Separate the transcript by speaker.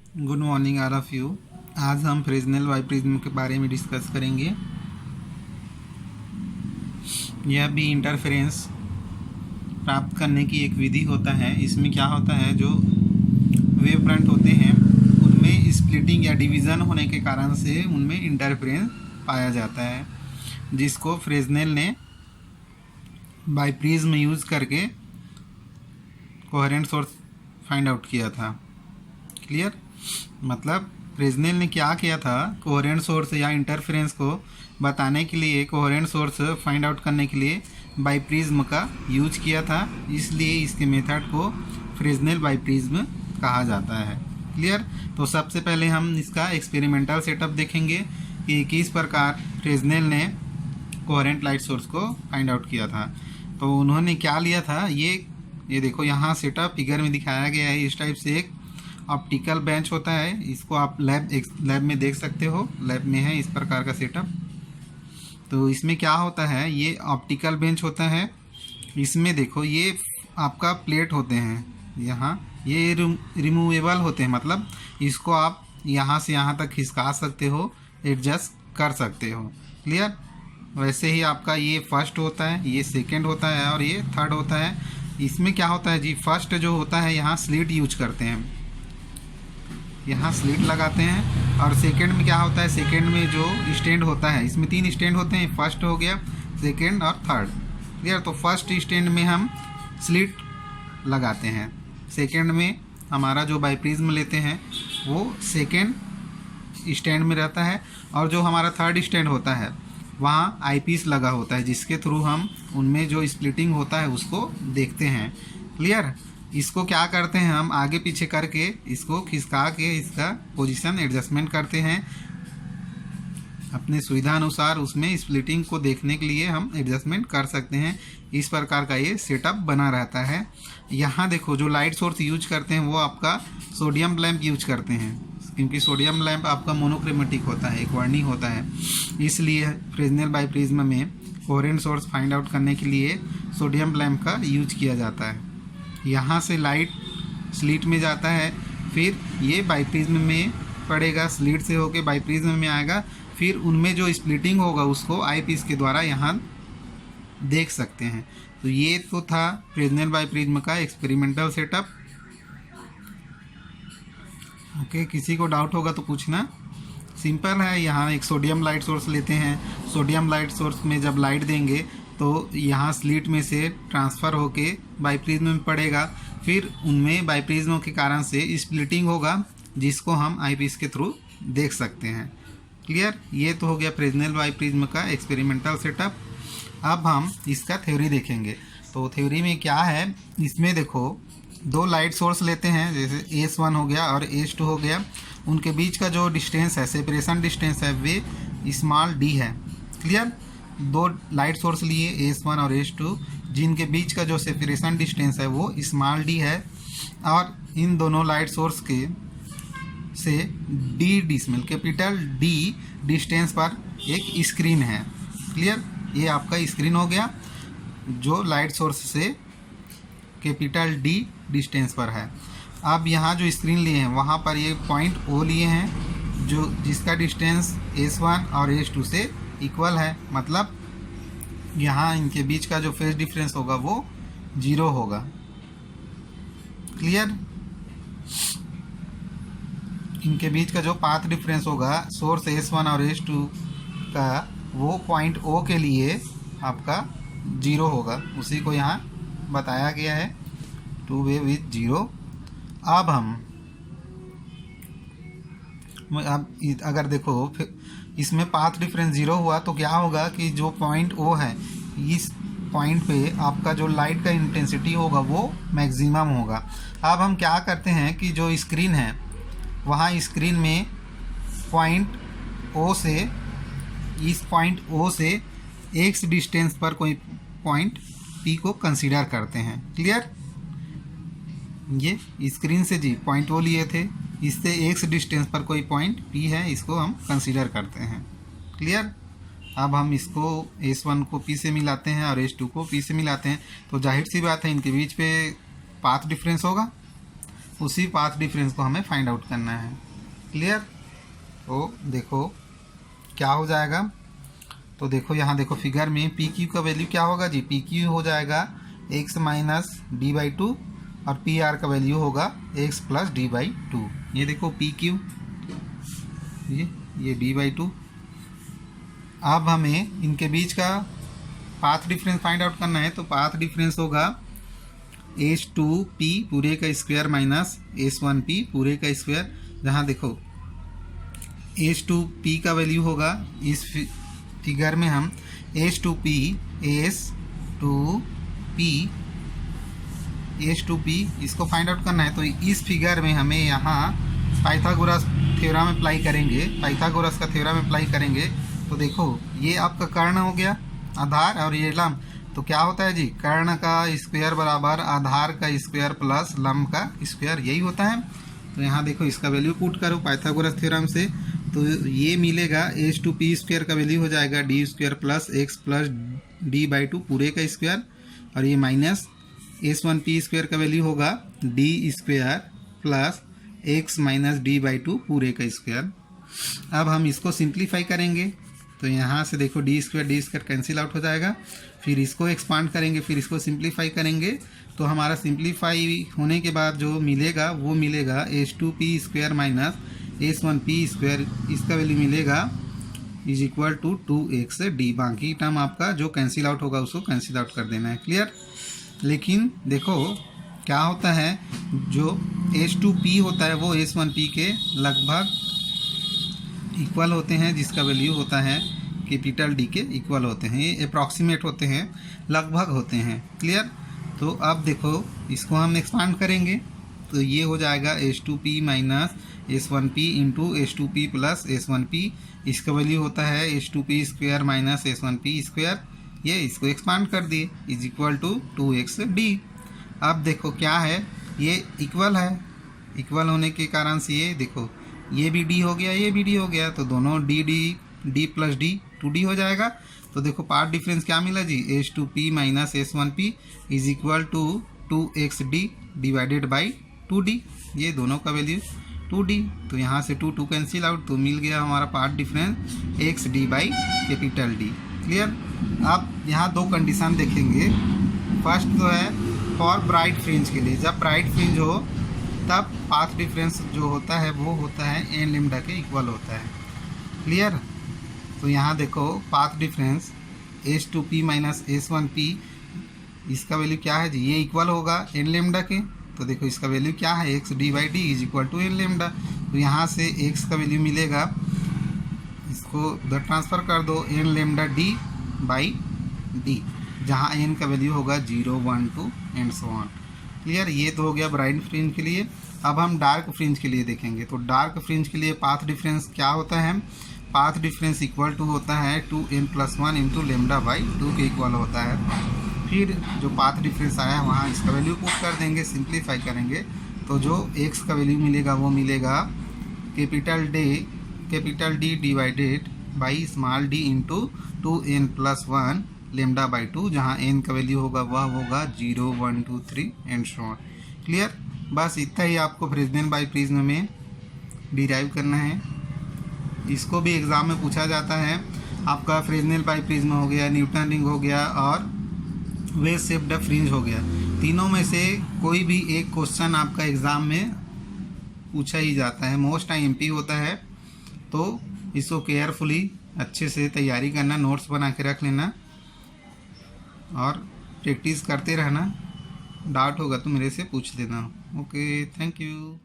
Speaker 1: Good morning all of you. आज हम Fresnel biprism के बारे में डिस्कस करेंगे। यह भी इंटरफेरेंस प्राप्त करने की एक विधि होता है। इसमें क्या होता है, जो वेव फ्रंट होते हैं उनमें स्प्लिटिंग या डिवीज़न होने के कारण से उनमें इंटरफेरेंस पाया जाता है, जिसको फ्रेस्नेल ने बाइप्रिज्म यूज़ करके कोहेरेंट सोर्स फाइंड आउट किया था। क्लियर? मतलब फ्रेस्नेल ने क्या किया था, कोहेरेंट सोर्स या इंटरफेरेंस को बताने के लिए, कोहेरेंट सोर्स फाइंड आउट करने के लिए बाइप्रिज्म का यूज किया था। इसलिए इसके मेथड को फ्रेस्नेल बाइप्रिज्म कहा जाता है। क्लियर? तो सबसे पहले हम इसका एक्सपेरिमेंटल सेटअप देखेंगे कि किस प्रकार फ्रेस्नेल ने कोहेरेंट लाइट सोर्स को फाइंड आउट किया था। तो उन्होंने क्या लिया था, ये देखो यहाँ सेटअप फिगर में दिखाया गया है। इस टाइप से एक ऑप्टिकल बेंच होता है, इसको आप लैब में देख सकते हो। लैब में है इस प्रकार का सेटअप। तो इसमें क्या होता है, ये ऑप्टिकल बेंच होता है। इसमें देखो ये आपका प्लेट होते हैं, यहाँ ये रिमूवेबल होते हैं, मतलब इसको आप यहाँ से यहाँ तक खिसका सकते हो, एडजस्ट कर सकते हो। क्लियर? वैसे ही आपका ये फर्स्ट होता है, ये सेकंड होता है और ये थर्ड होता है। इसमें क्या होता है जी, फर्स्ट जो होता है यहाँ स्लिट यूज करते हैं, यहाँ स्लिट लगाते हैं। और सेकंड में क्या होता है, सेकंड में जो स्टैंड होता है, इसमें 3 स्टैंड होते हैं, फर्स्ट हो गया, सेकंड और थर्ड। क्लियर? तो फर्स्ट स्टैंड में हम स्लिट लगाते हैं, सेकंड में हमारा जो बाइप्रिज्म लेते हैं वो सेकंड स्टैंड में रहता है, और जो हमारा थर्ड स्टैंड होता है वहाँ आईपीस लगा होता है, जिसके थ्रू हम उनमें जो स्प्लिटिंग होता है उसको देखते हैं। क्लियर? इसको क्या करते हैं, हम आगे पीछे करके इसको खिसका के इसका पोजीशन एडजस्टमेंट करते हैं अपने सुविधा अनुसार। उसमें स्प्लिटिंग को देखने के लिए हम एडजस्टमेंट कर सकते हैं। इस प्रकार का ये सेटअप बना रहता है। यहाँ देखो जो लाइट सोर्स यूज करते हैं वो आपका सोडियम लैंप यूज करते हैं, क्योंकि सोडियम लैंप आपका मोनोक्रोमेटिक होता है, एक वर्णी होता है। इसलिए फ्रेस्नेल बाइप्रिज्म में कोहेरेंट सोर्स फाइंड आउट करने के लिए सोडियम लैंप का यूज किया जाता है। यहाँ से लाइट स्लिट में जाता है, फिर ये बाइप्रिज्म में पड़ेगा, स्लिट से होके बाइप्रिज्म में आएगा, फिर उनमें जो स्प्लिटिंग होगा उसको आईपीस के द्वारा यहाँ देख सकते हैं। तो ये तो था फ्रेस्नेल बाइप्रिज्म का एक्सपेरिमेंटल सेटअप। ओके, किसी को डाउट होगा तो पूछना। सिंपल है। यहाँ एक सोडियम लाइट सोर्स लेते हैं, सोडियम लाइट सोर्स में जब लाइट देंगे तो यहाँ स्लिट में से ट्रांसफ़र होके बाइप्रिज्म में पड़ेगा, फिर उनमें बाइप्रिज्म के कारण से स्प्लिटिंग होगा, जिसको हम आईपीस के थ्रू देख सकते हैं। क्लियर? ये तो हो गया फ्रेस्नेल बाइप्रिज्म का एक्सपेरिमेंटल सेटअप। अब हम इसका थ्योरी देखेंगे। तो थ्योरी में क्या है, इसमें देखो 2 लाइट सोर्स लेते हैं, जैसे S1 हो गया और S2 हो गया। उनके बीच का जो डिस्टेंस है, सेपरेशन डिस्टेंस है, वे स्मॉल d है। क्लियर? 2 लाइट सोर्स लिए S1 और S2, जिनके बीच का जो सेपरेशन डिस्टेंस है वो स्मॉल d है, और इन दोनों लाइट सोर्स के से d decimal, capital D distance पर एक स्क्रीन है। क्लियर? ये आपका स्क्रीन हो गया जो लाइट सोर्स से कैपिटल D डिस्टेंस पर है। अब यहाँ जो स्क्रीन लिए हैं वहाँ पर ये पॉइंट O लिए हैं, जो जिसका डिस्टेंस S1 और S2 से इक्वल है। मतलब यहाँ इनके बीच का जो फेज डिफरेंस होगा वो 0 होगा। क्लियर? इनके बीच का जो पाथ डिफरेंस होगा सोर्स S1 और S2 का, वो पॉइंट O के लिए आपका 0 होगा। उसी को यहाँ बताया गया है, टू वे विथ 0। अब अगर देखो इसमें पाथ डिफरेंस 0 हुआ तो क्या होगा कि जो पॉइंट O है, इस पॉइंट पे आपका जो लाइट का इंटेंसिटी होगा वो मैक्सिमम होगा। अब हम क्या करते हैं कि जो स्क्रीन है वहाँ स्क्रीन में पॉइंट O से, इस पॉइंट O से x डिस्टेंस पर कोई पॉइंट P को कंसीडर करते हैं। क्लियर? ये स्क्रीन से जी पॉइंट O लिए थे, इससे x डिस्टेंस पर कोई पॉइंट P है, इसको हम कंसीडर करते हैं। क्लियर? अब हम इसको S1 को P से मिलाते हैं और S2 को P से मिलाते हैं, तो जाहिर सी बात है इनके बीच पे पाथ डिफरेंस होगा। उसी पाथ डिफरेंस को हमें फाइंड आउट करना है। क्लियर? तो देखो क्या हो जाएगा, तो देखो यहाँ देखो फिगर में पी क्यू का वैल्यू क्या होगा जी, पी क्यू हो जाएगा x minus D by two और पी आर का वैल्यू होगा x plus D by two. ये देखो पी क्यू, ये डी बाई टू। अब हमें इनके बीच का पाथ डिफरेंस फाइंड आउट करना है, तो पाथ डिफरेंस होगा h2p पूरे का स्क्वायर माइनस h1p पूरे का स्क्वायर। जहाँ देखो h2p का वैल्यू होगा, इस फिगर में हम h2p इसको फाइंड आउट करना है। तो इस फिगर में हमें यहाँ पाइथागोरस थ्योरम अप्लाई करेंगे, पाइथागोरस का थ्योरम अप्लाई करेंगे। तो देखो ये आपका कर्ण हो गया आधार और ये लंब, तो क्या होता है जी, कर्ण का स्क्वायर बराबर आधार का स्क्वायर प्लस लंब का स्क्वायर, यही होता है। तो यहाँ देखो इसका वैल्यू पुट करो पाइथागोरस थ्योरम से, तो ये मिलेगा h2p स्क्वायर का वैल्यू हो जाएगा D square plus x plus D by two पूरे का स्क्वायर, और ये माइनस h1p स्क्वायर का वैल्यू होगा D square plus x minus D by two पूरे का स्क्वायर। अब हम इसको सिंप्लीफाई करेंगे, तो यहाँ से देखो डी स्क्वायर कैंसिल आउट हो जाएगा, फिर इसको एक्सपांड करेंगे, फिर इसको सिंप्लीफाई करेंगे। तो हमारा सिंप्लीफाई होने के बाद जो मिलेगा वो मिलेगा h2p square minus h1p square, इसका वैल्यू मिलेगा इज इक्वल टू 2xd। बाकी टर्म आपका जो कैंसिल आउट होगा उसको कैंसिल आउट कर देना है। क्लियर? लेकिन देखो क्या होता है, जो h2p होता है वो h1p के लगभग इक्वल होते हैं, जिसका वैल्यू होता है कैपिटल डी के इक्वल होते हैं, ये अप्रॉक्सीमेट होते हैं, लगभग होते हैं। क्लियर? तो अब देखो इसको हम एक्सपांड करेंगे, तो ये हो जाएगा h2p minus h1p into h2p plus h1p, इसका वैल्यू होता है h2p square minus h1p square, ये इसको एक्सपांड कर दिए इज इक्वल टू 2xd। अब देखो क्या है, ये इक्वल है, इक्वल होने के कारण से ये देखो ये भी d हो गया, ये भी d हो गया, तो दोनों d प्लस d 2d हो जाएगा। तो देखो पार्ट डिफरेंस क्या मिला जी, h2p minus h1p is equal to 2xd divided by 2d, ये दोनों का वैल्यू 2d। तो यहाँ से 2 कैंसिल आउट, तो मिल गया हमारा path difference xd by capital D। Clear? अब यहाँ दो कंडीशन देखेंगे। फर्स्ट तो है फॉर ब्राइट फ्रिंज के लिए, जब ब्राइट फ्रिंज हो तब पाथ डिफरेंस जो होता है वो होता है एन लेम्डा के इक्वल होता है। क्लियर? तो यहाँ देखो path difference h2p minus h1p, इसका वैल्यू क्या है जी, ये इक्वल होगा एन लेम्डा के। तो देखो इसका वैल्यू क्या है, x D by D is equal to N lambda. तो यहाँ से x का वैल्यू मिलेगा, इसको उधर ट्रांसफ़र कर दो, N lambda D by D, जहाँ एन का वैल्यू होगा 0, 1, 2 एंड सो ऑन। क्लियर? ये तो हो गया ब्राइट फ्रिंज के लिए। अब हम डार्क फ्रिंज के लिए देखेंगे। तो डार्क फ्रिंज के लिए पाथ डिफरेंस क्या होता है, पाथ डिफरेंस इक्वल टू होता है 2n+1 इंटू लेमडा बाई 2 के इक्वल होता है। फिर जो पाथ डिफरेंस आया वहाँ इसका वैल्यू पुट कर देंगे, सिंप्लीफाई करेंगे, तो जो x का वैल्यू मिलेगा वो मिलेगा capital D divided by small d into 2n+1 lambda by 2, जहाँ n का वैल्यू होगा वह होगा 0, 1, 2, 3 एंड सो ऑन। क्लियर? बस इतना ही आपको फ्रेस्नेल बाई प्रिज्म में डिराइव करना है। इसको भी एग्ज़ाम में पूछा जाता है। आपका फ्रेस्नेल बाई प्रिज्म हो गया, न्यूटन रिंग हो गया और वेव शेप्ड फ्रिंज हो गया, तीनों में से कोई भी एक क्वेश्चन आपका एग्ज़ाम में पूछा ही जाता है, मोस्ट IMP होता है। तो इसको केयरफुली अच्छे से तैयारी करना, नोट्स बना के रख लेना और प्रैक्टिस करते रहना। डाउट होगा तो मेरे से पूछ लेना। Okay, thank you.